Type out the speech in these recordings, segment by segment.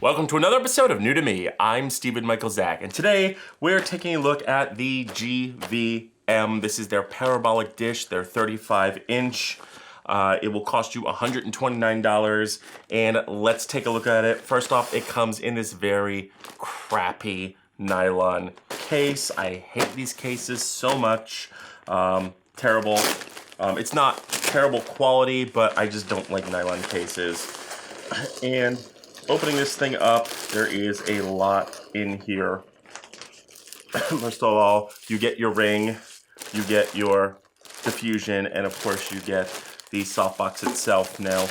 Welcome to another episode of New to Me. I'm Stephen Michael Zach, and today we're taking a look at the GVM. This is their parabolic dish, their 35-inch. It will cost you $129, and let's take a look at it. First off, it comes in this very crappy nylon case. I hate these cases so much. Terrible. It's not terrible quality, but I just don't like nylon cases. And opening this thing up, there is a lot in here. First of all, you get your ring, you get your diffusion, and of course you get the softbox itself. Now,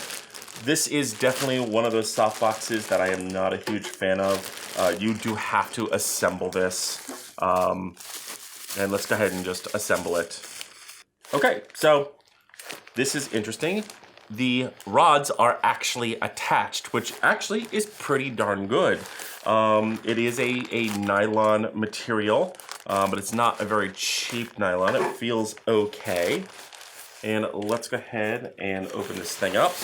this is definitely one of those softboxes that I am not a huge fan of. You do have to assemble this. And let's go ahead and just assemble it. Okay, so this is interesting. The rods are actually attached, which actually is pretty darn good. It is a nylon material, but it's not a very cheap nylon. It feels okay. And let's go ahead and open this thing up.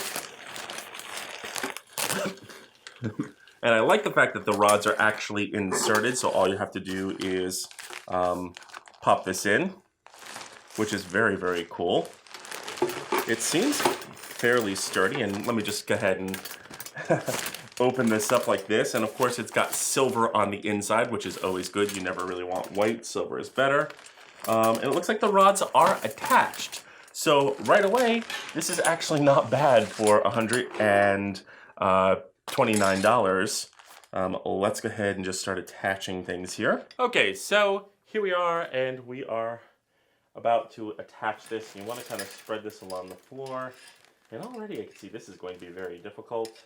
And I like the fact that the rods are actually inserted, so all you have to do is pop this in, which is very, very cool. It seems fairly sturdy, and let me just go ahead and open this up like this. And of course it's got silver on the inside, which is always good. You never really want white. Silver is better. And it looks like the rods are attached. So right away, this is actually not bad for $129. Let's go ahead and just start attaching things here. Okay, so here we are, and we are about to attach this. You want to kind of spread this along the floor. And already I can see this is going to be very difficult.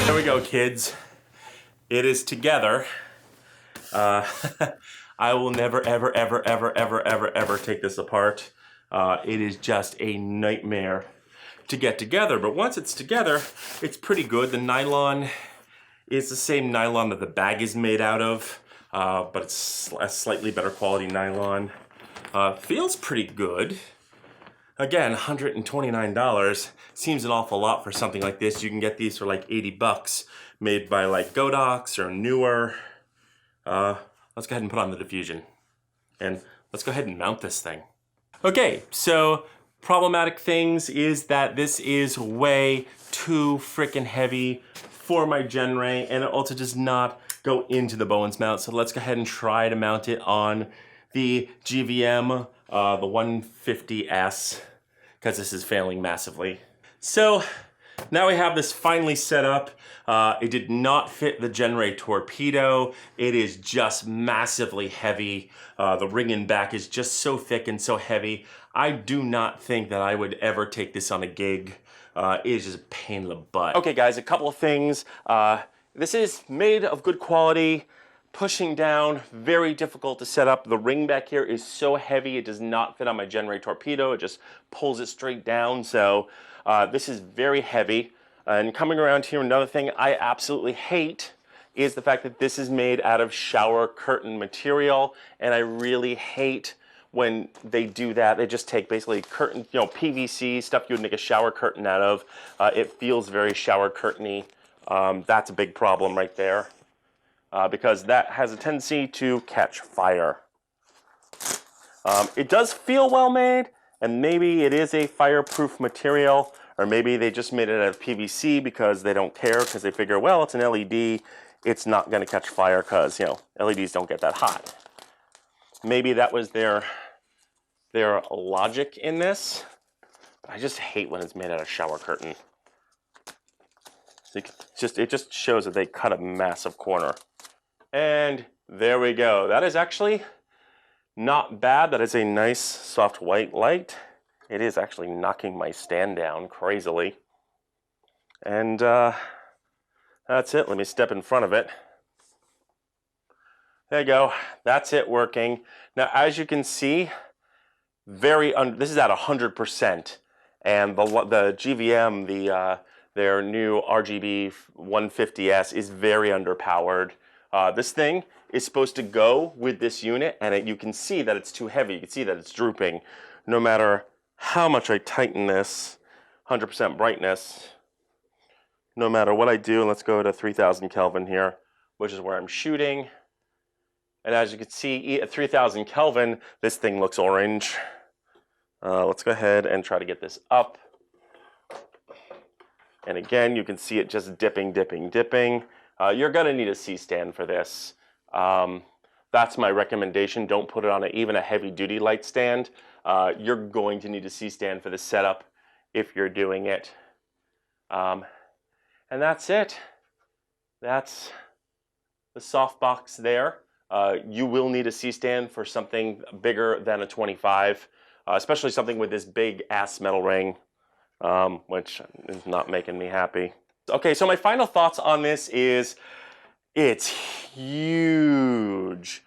There we go, kids. It is together. I will never, ever, ever, ever, ever, ever, ever take this apart. It is just a nightmare to get together, but once it's together, it's pretty good. The nylon is the same nylon that the bag is made out of, but it's a slightly better quality nylon. Feels pretty good. Again, $129 seems an awful lot for something like this. You can get these for like 80 bucks, made by like Godox or newer. Let's go ahead and put on the diffusion. And let's go ahead and mount this thing. Okay, so problematic things is that this is way too freaking heavy for my Genray, and it also does not go into the Bowens mount. So let's go ahead and try to mount it on the GVM, the 150S, because this is failing massively. So now we have this finally set up. It did not fit the Genray torpedo. It is just massively heavy. The ring in back is just so thick and so heavy. I do not think that I would ever take this on a gig. It is just a pain in the butt. Okay guys, a couple of things. This is made of good quality. Pushing down, very difficult to set up. The ring back here is so heavy, it does not fit on my Genray torpedo. It just pulls it straight down. So this is very heavy. And coming around here, another thing I absolutely hate is the fact that this is made out of shower curtain material, and I really hate when they do that. They just take basically curtain, PVC, stuff you would make a shower curtain out of. It feels very shower curtain-y. That's a big problem right there, because that has a tendency to catch fire. It does feel well made, and maybe it is a fireproof material, or maybe they just made it out of PVC because they don't care, because they figure, well, it's an LED, it's not going to catch fire because, LEDs don't get that hot. Maybe that was their logic in this. But I just hate when it's made out of shower curtain. It just shows that they cut a massive corner. And there we go. That is actually not bad. That is a nice soft white light. It is actually knocking my stand down crazily. And that's it. Let me step in front of it. There you go. That's it working. Now, as you can see, this is at 100%, and the GVM, their new RGB 150S is very underpowered. This thing is supposed to go with this unit, and you can see that it's too heavy. You can see that it's drooping. No matter how much I tighten this, 100% brightness, no matter what I do, let's go to 3000 Kelvin here, which is where I'm shooting. And as you can see, at 3000 Kelvin, this thing looks orange. Let's go ahead and try to get this up. And again, you can see it just dipping, dipping, dipping. You're gonna need a C-stand for this. That's my recommendation. Don't put it on even a heavy-duty light stand. You're going to need a C-stand for this setup if you're doing it. And that's it. That's the Softbox there. You will need a C-stand for something bigger than a 25, especially something with this big ass metal ring, which is not making me happy. Okay, so my final thoughts on this is it's huge.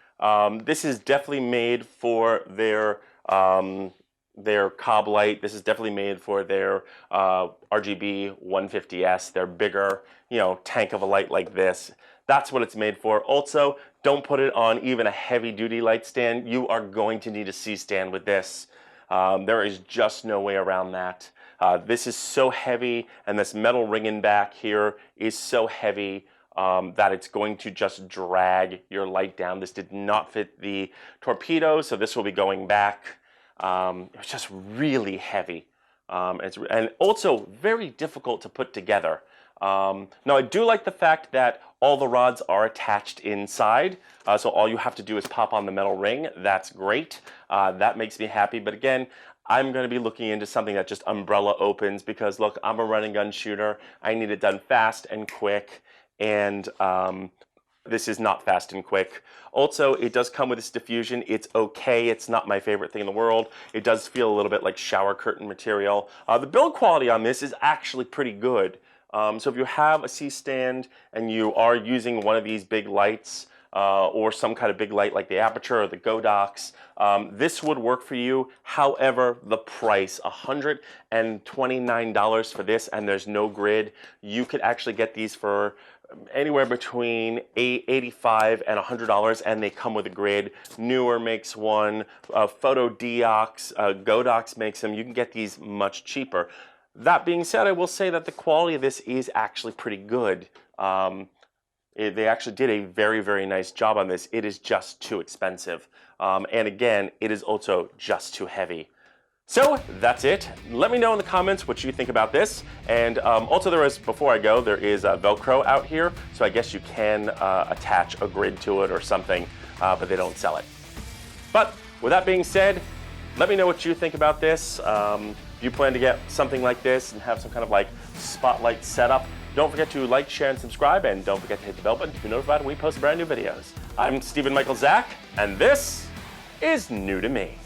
This is definitely made for their cob light. This is definitely made for their RGB 150S. Their bigger, tank of a light like this. That's what it's made for. Also, don't put it on even a heavy-duty light stand. You are going to need a C-stand with this. There is just no way around that. This is so heavy, and this metal ring in back here is so heavy that it's going to just drag your light down. This did not fit the torpedo, so this will be going back. It was just really heavy. And also very difficult to put together. Now, I do like the fact that all the rods are attached inside, so all you have to do is pop on the metal ring. That's great. That makes me happy. But again, I'm going to be looking into something that just umbrella opens because, look, I'm a run and gun shooter. I need it done fast and quick, and this is not fast and quick. Also, it does come with this diffusion. It's okay. It's not my favorite thing in the world. It does feel a little bit like shower curtain material. The build quality on this is actually pretty good. So if you have a C-stand and you are using one of these big lights or some kind of big light like the Aperture or the Godox, this would work for you. However, the price, $129 for this, and there's no grid. You could actually get these for anywhere between $85 and $100, and they come with a grid. Newer makes one, Photodiox, Godox makes them. You can get these much cheaper. That being said, I will say that the quality of this is actually pretty good. They actually did a very, very nice job on this. It is just too expensive. And again, it is also just too heavy. So that's it. Let me know in the comments what you think about this. And also before I go, there is Velcro out here. So I guess you can attach a grid to it or something, but they don't sell it. But with that being said, let me know what you think about this. If you plan to get something like this and have some kind of like spotlight setup, don't forget to like, share, and subscribe, and don't forget to hit the bell button to be notified when we post brand new videos. I'm Stephen Michael Zach, and this is New to Me.